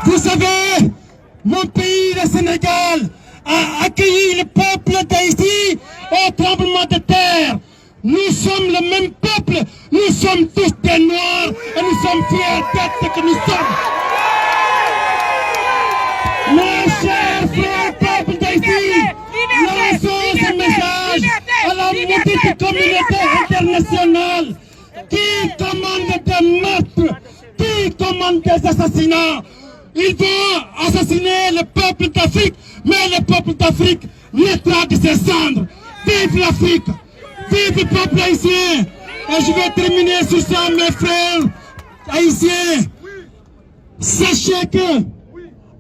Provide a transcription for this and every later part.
Vous savez, mon pays, le Sénégal, a accueilli le peuple d'Haïti au tremblement de terre. Nous sommes le même peuple, nous sommes tous des Noirs et nous sommes fiers d'être ce que nous sommes. Mes chers frères, peuple d'Haïti, lançons ce message à la maudite communauté internationale qui commande des meurtres, qui commande des assassinats. Ils vont assassiner le peuple d'Afrique, mais le peuple d'Afrique naîtra de ses cendres. Vive l'Afrique! Vive le peuple haïtien! Et je vais terminer sur ça, mes frères haïtiens. Sachez que,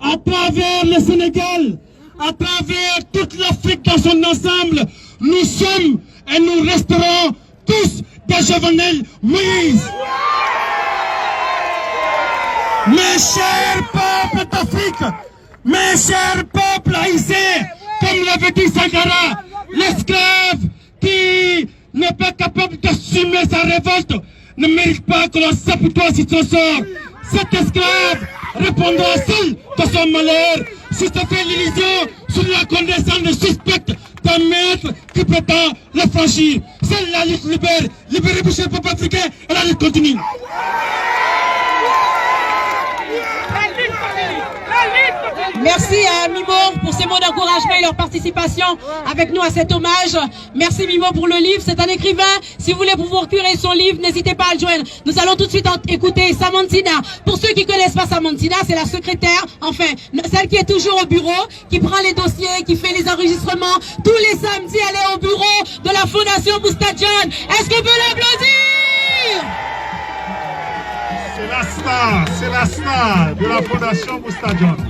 à travers le Sénégal, à travers toute l'Afrique dans son ensemble, nous sommes et nous resterons tous des Jovenel Moïse. Mes chers peuples d'Afrique, mes chers peuples haïtiens, comme l'avait dit Sankara, l'esclave qui n'est pas capable d'assumer sa révolte ne mérite pas que l'on s'apitoie sur son sort. Cet esclave répondra seul de son malheur si se fait l'illusion sur la condescendance suspecte d'un maître qui prétend le franchir. Seule la lutte libère, libérer le peuple africain et la lutte continue. Merci à Mimo pour ces mots d'encouragement et leur participation avec nous à cet hommage. Merci Mimo pour le livre. C'est un écrivain. Si vous voulez vous procurer son livre, n'hésitez pas à le joindre. Nous allons tout de suite écouter Samantina. Pour ceux qui ne connaissent pas Samantina, c'est la secrétaire, enfin, celle qui est toujours au bureau, qui prend les dossiers, qui fait les enregistrements. Tous les samedis, elle est au bureau de la Fondation Boustadjane. Est-ce qu'on peut l'applaudir? C'est la star de la Fondation Boustadjane.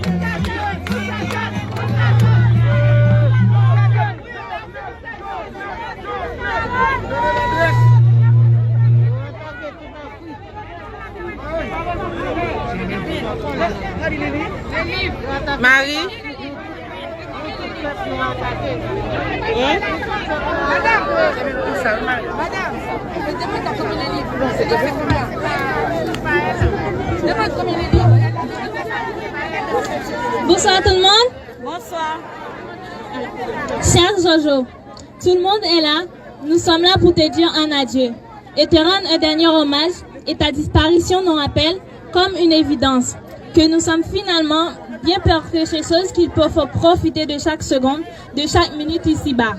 Marie. Bonsoir tout le monde. Bonsoir. Cher Jojo, tout le monde est là. Nous sommes là pour te dire un adieu et te rendre un dernier hommage, et ta disparition nous rappelle, comme une évidence, que nous sommes finalement bien peur que ces choses qu'il faut profiter de chaque seconde, de chaque minute ici-bas.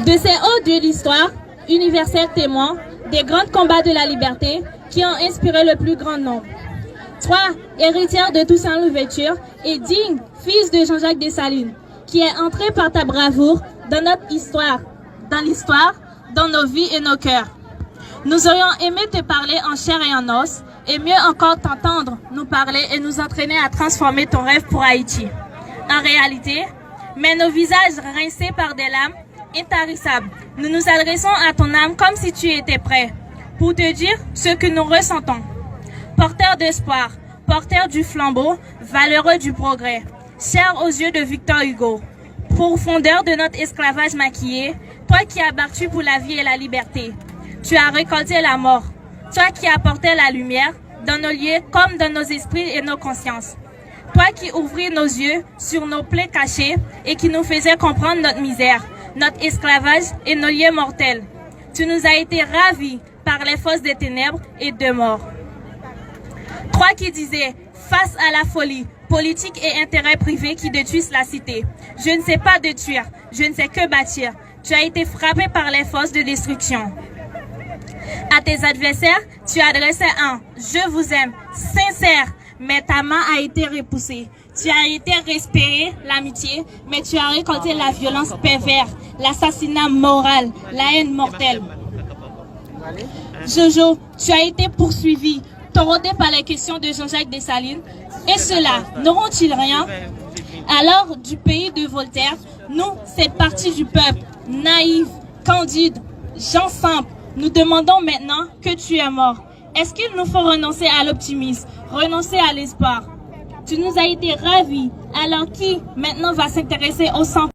De ces hauts dieux de l'histoire, universels témoins, des grands combats de la liberté qui ont inspiré le plus grand nombre. Toi, héritière de Toussaint Louverture et digne fils de Jean-Jacques Dessalines, qui est entré par ta bravoure dans notre histoire, dans nos vies et nos cœurs. Nous aurions aimé te parler en chair et en os, et mieux encore t'entendre nous parler et nous entraîner à transformer ton rêve pour Haïti. En réalité, mais nos visages rincés par des larmes intarissables, nous nous adressons à ton âme comme si tu étais prêt, pour te dire ce que nous ressentons. Porteur d'espoir, porteur du flambeau, valeureux du progrès, cher aux yeux de Victor Hugo, profondeur de notre esclavage maquillé, toi qui as battu pour la vie et la liberté, tu as récolté la mort, toi qui apportais la lumière dans nos lieux comme dans nos esprits et nos consciences, toi qui ouvris nos yeux sur nos plaies cachées et qui nous faisais comprendre notre misère, notre esclavage et nos lieux mortels. Tu nous as été ravis par les forces des ténèbres et de mort. Toi qui disais, face à la folie, politique et intérêts privés qui détruisent la cité, je ne sais pas détruire, je ne sais que bâtir. Tu as été frappé par les forces de destruction. À tes adversaires, tu adressais un « je vous aime » sincère, mais ta main a été repoussée. Tu as été respiré l'amitié, mais tu as récolté la violence perverse, l'assassinat moral, la haine mortelle. Jojo, tu as été poursuivi, taraudé par les questions de Jean-Jacques Dessalines. Et ceux-là, n'auront-ils rien? Alors, du pays de Voltaire, nous, cette partie du peuple, naïve, candide, gens simples, nous demandons maintenant que tu es mort. Est-ce qu'il nous faut renoncer à l'optimisme, renoncer à l'espoir? Tu nous as été ravis, alors qui maintenant va s'intéresser au sang?